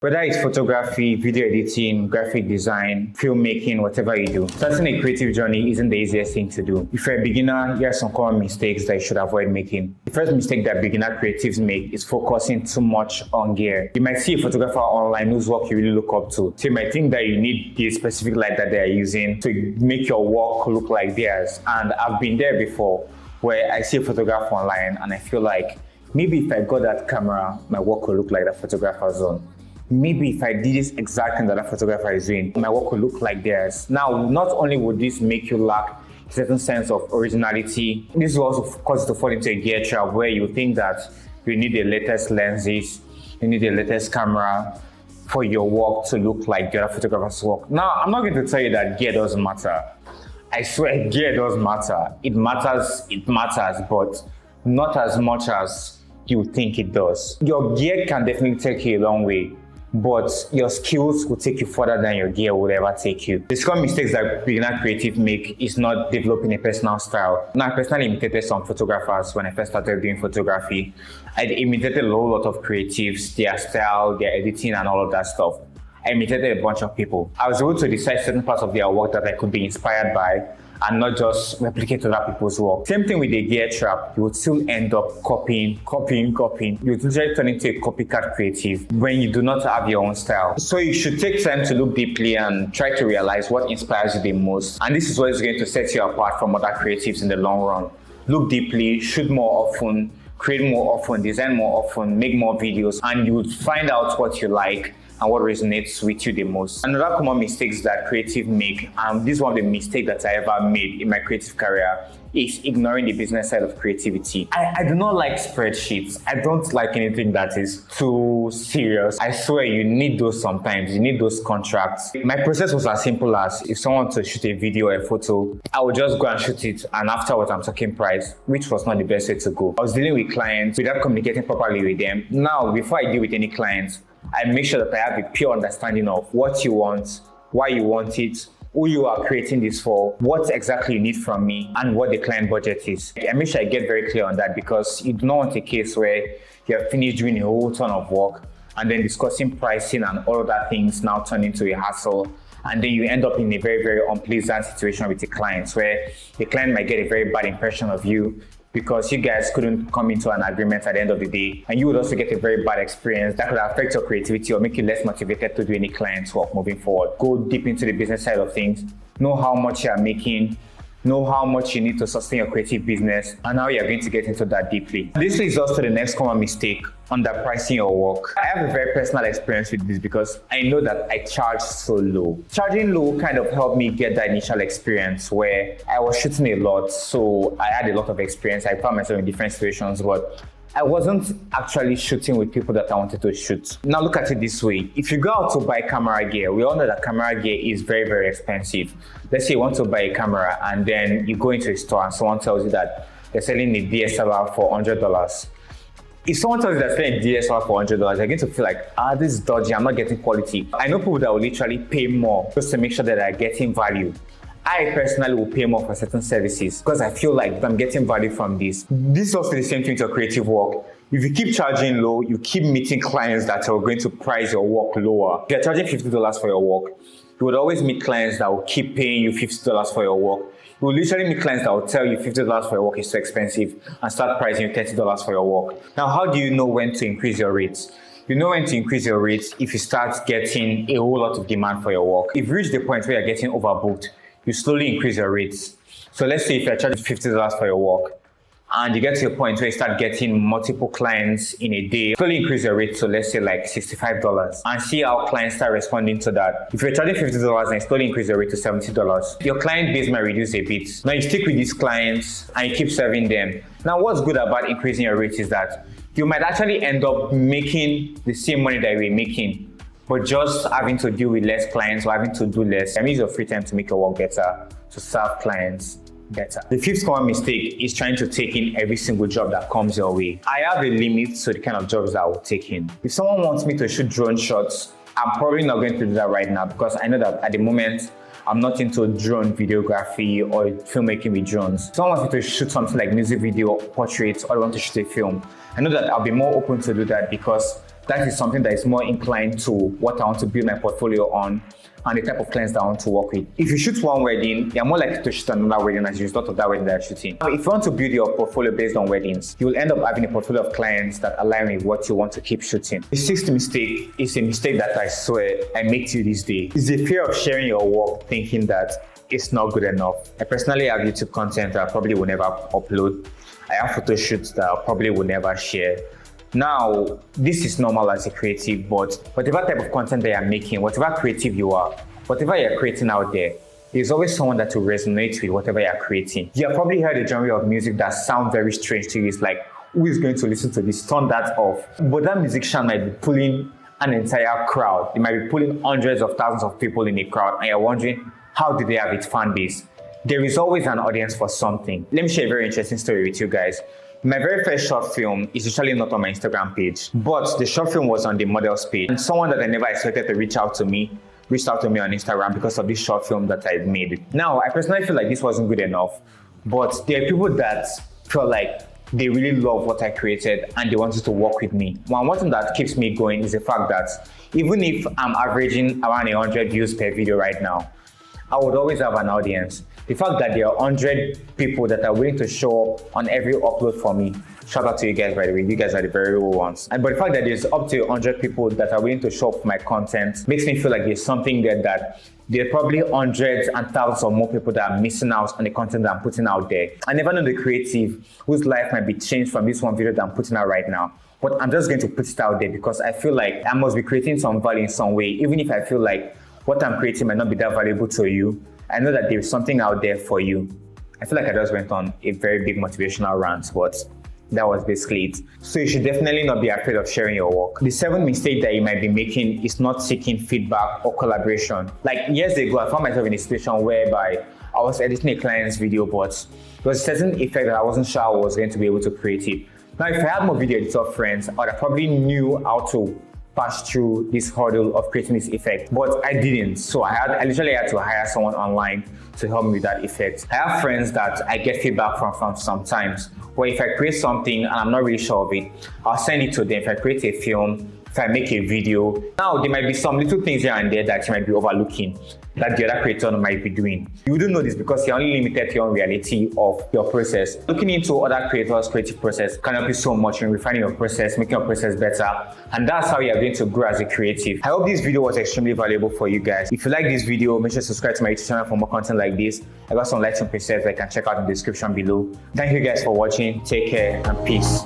Whether it's photography, video editing, graphic design, filmmaking, whatever you do, starting a creative journey isn't the easiest thing to do. If you're a beginner, here are some common mistakes that you should avoid making. The first mistake that beginner creatives make is focusing too much on gear. You might see a photographer online whose work you really look up to. So you might think that you need the specific light that they are using to make your work look like theirs. And I've been there before where I see a photographer online and I feel like maybe if I got that camera, my work would look like that photographer's own. Maybe if I did this exact thing that a photographer is doing, my work would look like theirs. Now, not only would this make you lack a certain sense of originality, this will also cause you to fall into a gear trap where you think that you need the latest lenses, you need the latest camera for your work to look like the other photographer's work. Now, I'm not going to tell you that gear doesn't matter. I swear gear does matter. It matters, but not as much as you think it does. Your gear can definitely take you a long way, but your skills will take you further than your gear will ever take you. The common mistakes that beginner creative make is not developing a personal style. Now, I personally imitated some photographers when I first started doing photography. I imitated a whole lot of creatives, their style, their editing, and all of that stuff. I imitated a bunch of people. I was able to decide certain parts of their work that I could be inspired by and not just replicate other people's work. Same thing with the gear trap. You would still end up copying. You would usually turn into a copycat creative when you do not have your own style. So you should take time to look deeply and try to realize what inspires you the most. And this is what is going to set you apart from other creatives in the long run. Look deeply, shoot more often, create more often, design more often, make more videos, and you would find out what you like and what resonates with you the most. Another common mistakes that creatives make, and this is one of the mistakes that I ever made in my creative career, is ignoring the business side of creativity. I do not like spreadsheets. I don't like anything that is too serious. I swear you need those sometimes. You need those contracts. My process was as simple as if someone wants to shoot a video or a photo, I would just go and shoot it, and afterwards I'm talking price, which was not the best way to go. I was dealing with clients without communicating properly with them. Now, before I deal with any clients, I make sure that I have a pure understanding of what you want, why you want it, who you are creating this for, what exactly you need from me, and what the client budget is. I make sure I get very clear on that because you do not want a case where you have finished doing a whole ton of work and then discussing pricing and all of that things now turn into a hassle. And then you end up in a very, very unpleasant situation with the clients where the client might get a very bad impression of you because you guys couldn't come into an agreement at the end of the day. And you would also get a very bad experience that could affect your creativity or make you less motivated to do any client's work moving forward. Go deep into the business side of things, know how much you are making, know how much you need to sustain your creative business, and how you're going to get into that deeply. This leads us to the next common mistake, underpricing your work. I have a very personal experience with this because I know that I charge so low. Charging low kind of helped me get that initial experience where I was shooting a lot, so I had a lot of experience. I found myself in different situations, but I wasn't actually shooting with people that I wanted to shoot. Now look at it this way. If you go out to buy camera gear, we all know that camera gear is very, very expensive. Let's say you want to buy a camera and then you go into a store and someone tells you that they're selling a DSLR for $100. If someone tells you they're selling a DSLR for $100, you're going to feel like, this is dodgy, I'm not getting quality. I know people that will literally pay more just to make sure that they're getting value. I personally will pay more for certain services because I feel like I'm getting value from this. This is also the same thing to your creative work. If you keep charging low, you keep meeting clients that are going to price your work lower. If you're charging $50 for your work, you would always meet clients that will keep paying you $50 for your work. You will literally meet clients that will tell you $50 for your work is too expensive and start pricing you $30 for your work. Now, how do you know when to increase your rates? You know when to increase your rates if you start getting a whole lot of demand for your work. If you reach the point where you're getting overbooked, you slowly increase your rates. So let's say if you're charging $50 for your work and you get to a point where you start getting multiple clients in a day, slowly increase your rate to let's say like $65 and see how clients start responding to that. If you're charging $50 and slowly increase your rate to $70, your client base might reduce a bit. Now you stick with these clients and you keep serving them. Now what's good about increasing your rate is that you might actually end up making the same money that you were making, but just having to deal with less clients or having to do less. Use your free time to make your work better, to serve clients better. The fifth common mistake is trying to take in every single job that comes your way. I have a limit to the kind of jobs that I will take in. If someone wants me to shoot drone shots, I'm probably not going to do that right now because I know that at the moment, I'm not into drone videography or filmmaking with drones. If someone wants me to shoot something like music video, portraits, or I want to shoot a film, I know that I'll be more open to do that because that is something that is more inclined to what I want to build my portfolio on and the type of clients that I want to work with. If you shoot one wedding, you're more likely to shoot another wedding as a result of that wedding that you're shooting. Now, if you want to build your portfolio based on weddings, you will end up having a portfolio of clients that align with what you want to keep shooting. The sixth mistake is a mistake that I swear I make to this day. It's the fear of sharing your work thinking that it's not good enough. I personally have YouTube content that I probably will never upload. I have photo shoots that I probably will never share. Now, this is normal as a creative, but whatever type of content that you're making, whatever creative you are, whatever you're creating out there, there's always someone that will resonate with whatever you're creating. You have probably heard a genre of music that sounds very strange to you. It's like, who is going to listen to this? Turn that off. But that musician might be pulling an entire crowd. They might be pulling hundreds of thousands of people in a crowd, and you're wondering, how do they have its fan base? There is always an audience for something. Let me share a very interesting story with you guys. My very first short film is usually not on my Instagram page, but the short film was on the models page. And someone that I never expected to reached out to me on Instagram because of this short film that I made. Now, I personally feel like this wasn't good enough, but there are people that feel like they really love what I created and they wanted to work with me. One thing that keeps me going is the fact that even if I'm averaging around 100 views per video right now, I would always have an audience. The fact that there are 100 people that are willing to show up on every upload for me, shout out to you guys, by the way, you guys are the very real ones. But the fact that there's up to 100 people that are willing to show up for my content makes me feel like there's something there, that there are probably hundreds and thousands of more people that are missing out on the content that I'm putting out there. I never know the creative whose life might be changed from this one video that I'm putting out right now. But I'm just going to put it out there because I feel like I must be creating some value in some way, even if I feel like what I'm creating might not be that valuable to you. I know that there's something out there for you. I feel like I just went on a very big motivational rant, but that was basically it. So you should definitely not be afraid of sharing your work. The seventh mistake that you might be making is not seeking feedback or collaboration. Like years ago, I found myself in a situation whereby I was editing a client's video, but there was a certain effect that I wasn't sure I was going to be able to create it. Now, if I had more video editor friends, I would have probably knew how to pass through this hurdle of creating this effect, but I didn't. So I literally had to hire someone online to help me with that effect. I have friends that I get feedback from sometimes, where if I create something and I'm not really sure of it, I'll send it to them. If I create a film, if I make a video, now there might be some little things here and there that you might be overlooking that the other creator might be doing. You wouldn't know this because you're only limited to your own reality of your process. Looking into other creators' creative process can help you so much in refining your process, making your process better, and that's how you're going to grow as a creative. I hope this video was extremely valuable for you guys. If you like this video, make sure to subscribe to my YouTube channel for more content like this. I got some lighting presets that you can check out in the description below. Thank you guys for watching. Take care and peace.